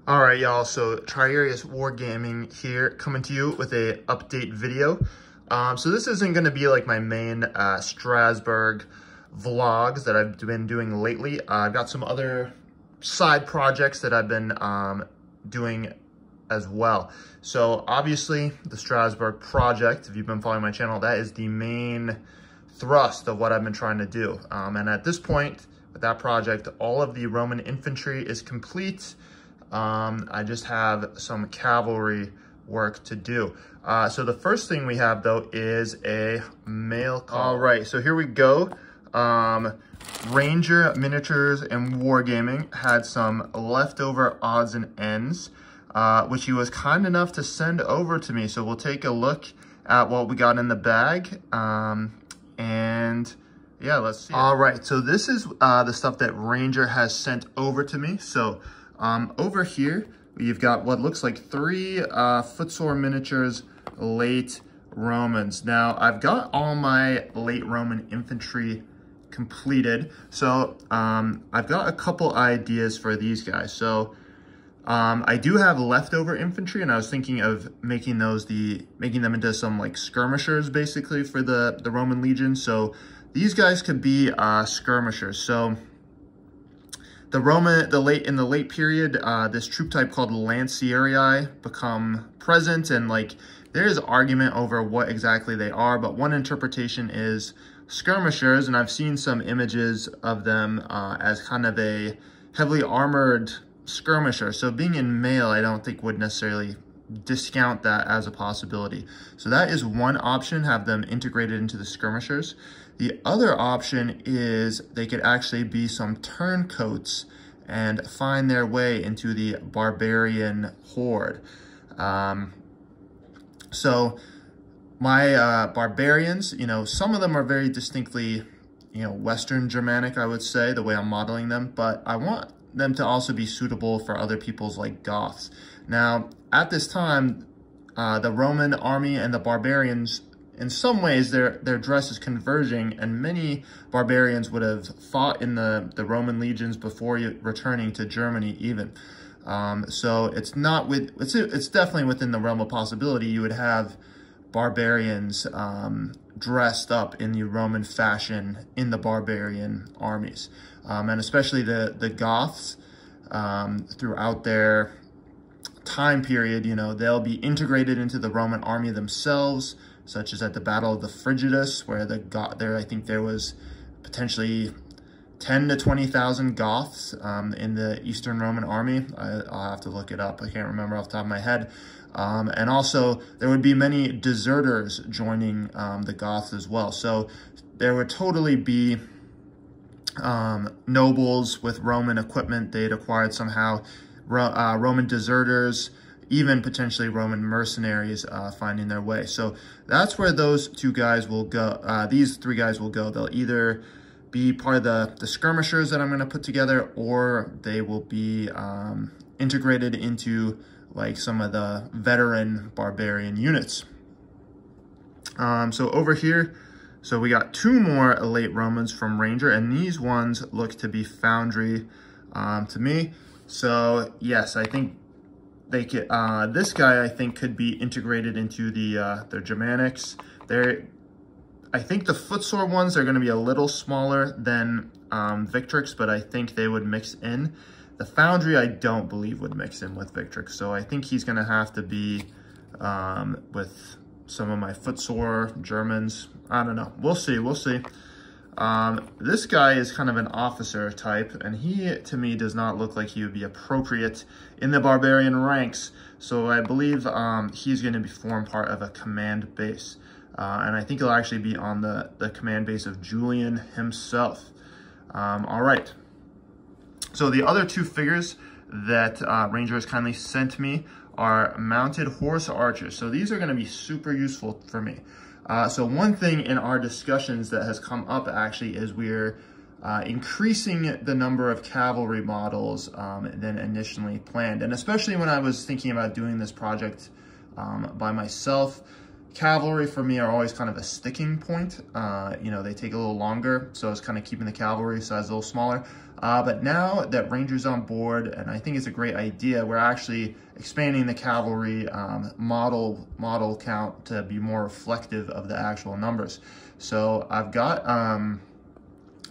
All right, y'all, so Triarius Wargaming here, coming to you with a update video. So this isn't going to be like my main Strasbourg vlogs that I've been doing lately. I've got some other side projects that I've been doing as well. So obviously the Strasbourg project, if you've been following my channel, that is the main thrust of what I've been trying to do. And at this point with that project, all of the Roman infantry is complete. I just have some cavalry work to do. So the first thing we have though is a mail call. All right, so here we go. Ranger Miniatures and Wargaming had some leftover odds and ends, which he was kind enough to send over to me. So we'll take a look at what we got in the bag. And yeah, let's see. All right, so this is the stuff that Ranger has sent over to me. So over here, you've got what looks like 3 footsore miniatures, late Romans. Now, I've got all my late Roman infantry completed. So I've got a couple ideas for these guys. So I do have leftover infantry, and I was thinking of making them into some like skirmishers basically for the Roman legion. So these guys could be skirmishers. So in the late period, this troop type called lanciarii become present, and like there is argument over what exactly they are, but one interpretation is skirmishers, and I've seen some images of them as kind of a heavily armored skirmisher. So being in mail, I don't think would necessarily discount that as a possibility. So that is one option, have them integrated into the skirmishers. The other option is they could actually be some turncoats and find their way into the barbarian horde. So my barbarians, some of them are very distinctly, Western Germanic, I would say, the way I'm modeling them, but I want them to also be suitable for other people's like Goths. Now, at this time, the Roman army and the barbarians, in some ways, their dress is converging, and many barbarians would have fought in the Roman legions before returning to Germany even. So it's definitely within the realm of possibility you would have barbarians dressed up in the Roman fashion in the barbarian armies. And especially the Goths, throughout their time period, they'll be integrated into the Roman army themselves, such as at the Battle of the Frigidus, where I think there was potentially 10 to 20,000 Goths in the Eastern Roman army. I'll have to look it up. I can't remember off the top of my head. And also, there would be many deserters joining the Goths as well. So there would totally be nobles with Roman equipment they'd acquired somehow, Roman deserters, even potentially Roman mercenaries finding their way. So that's where those two guys will go. These 3 guys will go. They'll either be part of the skirmishers that I'm going to put together, or they will be integrated into like some of the veteran barbarian units. So over here, so we got 2 more late Romans from Ranger, and these ones look to be foundry to me. So yes, I think they could, this guy I think could be integrated into their Germanics. I think the footsore ones are going to be a little smaller than Victrix, but I think they would mix in. The foundry I don't believe would mix in with Victrix, so I think he's going to have to be with some of my footsore Germans. I don't know. We'll see. We'll see. This guy is kind of an officer type, and he, to me, does not look like he would be appropriate in the barbarian ranks. So I believe he's going to form part of a command base. And I think he'll actually be on the command base of Julian himself. All right. So the other 2 figures that Ranger has kindly sent me are mounted horse archers. So these are going to be super useful for me. So one thing in our discussions that has come up actually is we're increasing the number of cavalry models than initially planned. And especially when I was thinking about doing this project by myself, cavalry for me are always kind of a sticking point. They take a little longer, so I was kind of keeping the cavalry size a little smaller. But now that Ranger's on board, and I think it's a great idea, we're actually expanding the cavalry model count to be more reflective of the actual numbers. So I've got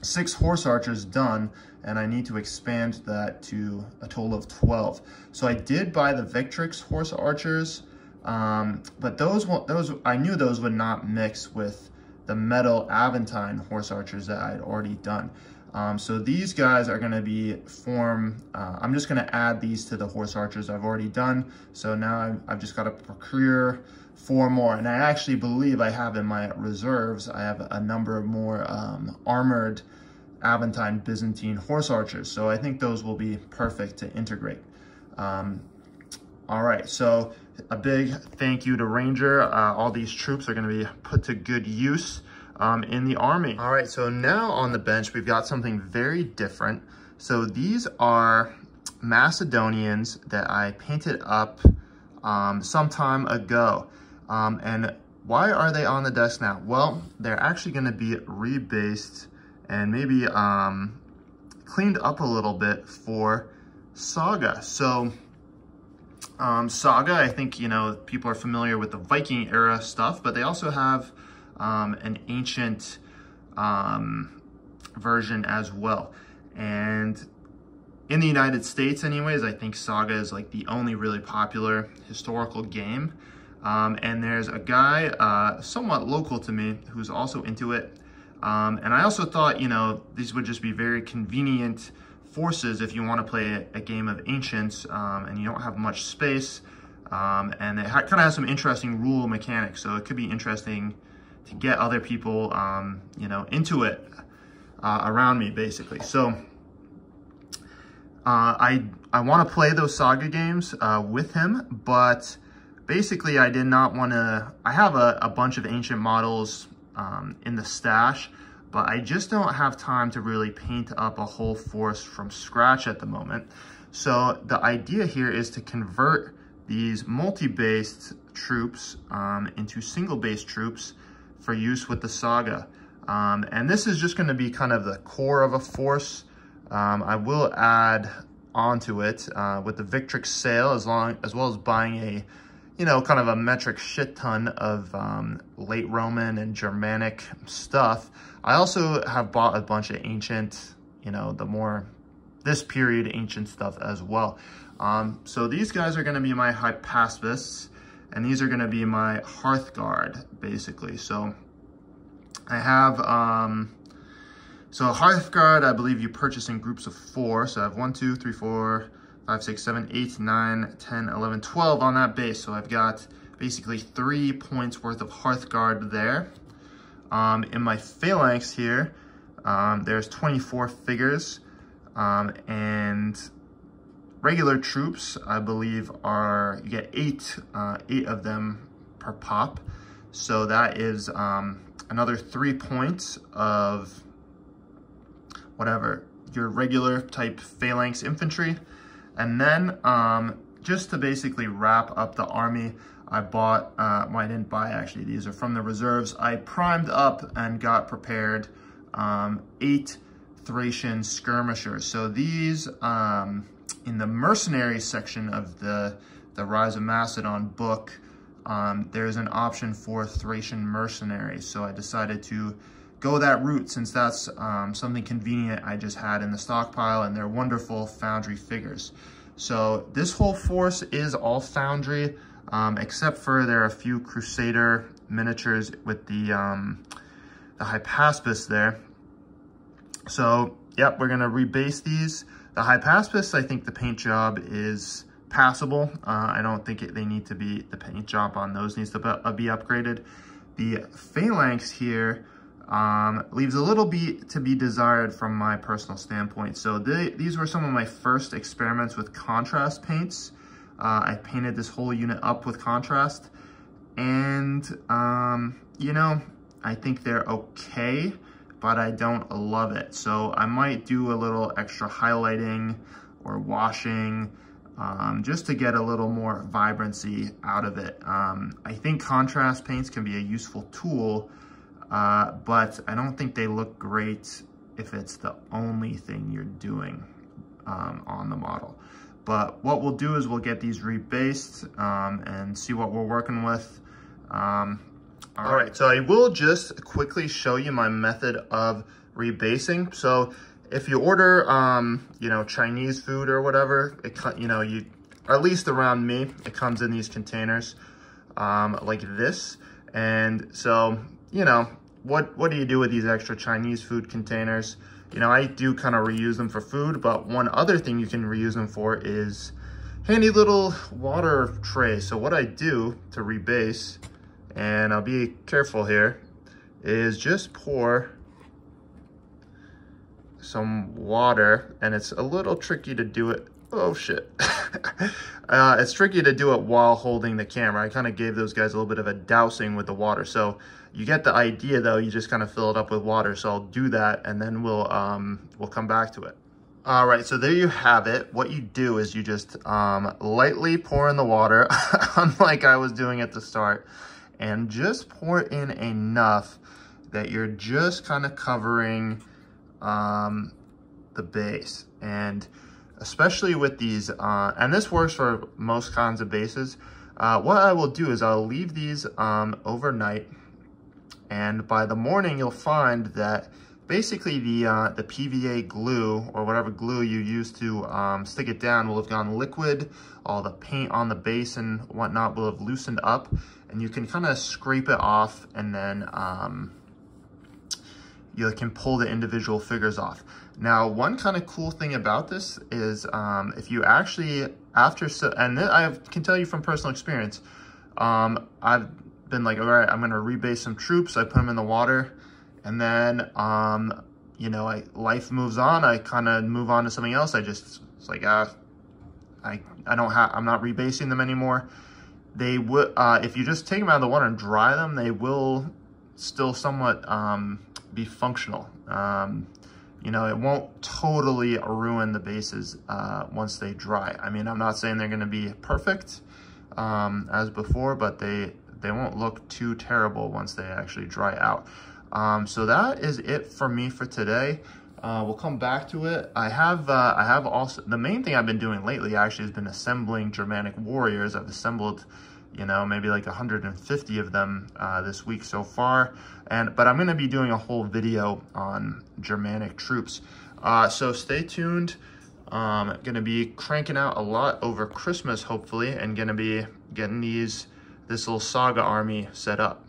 6 horse archers done, and I need to expand that to a total of 12. So I did buy the Victrix horse archers, but those I knew those would not mix with the metal Aventine horse archers that I'd already done. So these guys are going to be I'm just going to add these to the horse archers I've already done. So now I've just got to procure 4 more, and I actually believe I have in my reserves, I have a number of more armored Aventine Byzantine horse archers. So I think those will be perfect to integrate. All right, so a big thank you to Ranger. All these troops are going to be put to good use in the army. All right, so now on the bench, we've got something very different. So these are Macedonians that I painted up some time ago. And why are they on the desk now? Well, they're actually going to be rebased and maybe cleaned up a little bit for Saga. So Saga, I think, you know, people are familiar with the Viking era stuff, but they also have an ancient version as well. And in the United States anyways, I think Saga is like the only really popular historical game. And there's a guy somewhat local to me who's also into it. And I also thought, you know, these would just be very convenient forces if you want to play a game of Ancients and you don't have much space. And it kind of has some interesting rule mechanics, so it could be interesting to get other people, you know, into it around me, basically. So I want to play those Saga games with him, but basically I did not want to. I have a bunch of ancient models in the stash, but I just don't have time to really paint up a whole force from scratch at the moment. So the idea here is to convert these multi-based troops into single-based troops for use with the Saga. And this is just going to be kind of the core of a force. I will add onto it with the Victrix sail, as well as buying a, you know, kind of a metric shit ton of late Roman and Germanic stuff. I also have bought a bunch of ancient, you know, this period ancient stuff as well. So these guys are going to be my Hypaspists, and these are going to be my Hearthguard, basically. So I have, so Hearthguard, I believe you purchase in groups of 4. So I have 1, 2, 3, 4, 5, 6, 7, 8, 9, 10, 11, 12 on that base. So I've got basically 3 points worth of Hearthguard there. In my phalanx here, there's 24 figures, and regular troops, I believe, you get 8 of them per pop. So that is another 3 points of whatever, your regular type phalanx infantry. And then just to basically wrap up the army, I bought, well, I didn't buy actually, these are from the reserves. I primed up and got prepared 8 Thracian skirmishers. So these, in the mercenaries section of the Rise of Macedon book, there's an option for Thracian mercenaries. So I decided to go that route since that's something convenient I just had in the stockpile, and they're wonderful foundry figures. So this whole force is all foundry, except for there are a few Crusader miniatures with the Hypaspis there. So, yep, we're gonna rebase these. The Hypaspis, I think the paint job is passable. I don't think they need to be, the paint job on those needs to be upgraded. The phalanx here leaves a little bit to be desired from my personal standpoint. So these were some of my first experiments with contrast paints. I painted this whole unit up with contrast, and you know, I think they're okay, but I don't love it. So I might do a little extra highlighting or washing just to get a little more vibrancy out of it. I think contrast paints can be a useful tool, but I don't think they look great if it's the only thing you're doing on the model. But what we'll do is we'll get these rebased and see what we're working with. All right, so I will just quickly show you my method of rebasing. So if you order, you know, Chinese food or whatever, at least around me, it comes in these containers like this. And so, you know, what do you do with these extra Chinese food containers? You know, I do kind of reuse them for food, but one other thing you can reuse them for is handy little water trays. So what I do to rebase, and I'll be careful here, is just pour some water, and it's a little tricky to do it. Oh shit. It's tricky to do it while holding the camera. I kind of gave those guys a little bit of a dousing with the water. So you get the idea though, you just kind of fill it up with water. So I'll do that and then we'll come back to it. All right, so there you have it. What you do is you just lightly pour in the water, unlike I was doing at the start, and just pour in enough that you're just kind of covering the base. And especially with these, and this works for most kinds of bases, what I will do is I'll leave these overnight, and by the morning you'll find that basically the PVA glue or whatever glue you use to stick it down will have gone liquid. All the paint on the base and whatnot will have loosened up, and you can kind of scrape it off, and then you can pull the individual figures off. Now, one kind of cool thing about this is if you actually, I can tell you from personal experience, I've been like, all right, I'm gonna rebase some troops. I put them in the water, and then, you know, life moves on. I kind of move on to something else. It's like, I'm not rebasing them anymore. They would, if you just take them out of the water and dry them, they will still somewhat be functional. You know, it won't totally ruin the bases once they dry. I mean, I'm not saying they're gonna be perfect as before, but they won't look too terrible once they actually dry out. So that is it for me for today. We'll come back to it. I have also, the main thing I've been doing lately actually has been assembling Germanic warriors. I've assembled, you know, maybe like 150 of them this week so far. But I'm gonna be doing a whole video on Germanic troops. So stay tuned. Gonna be cranking out a lot over Christmas, hopefully, and gonna be getting this little Saga army set up.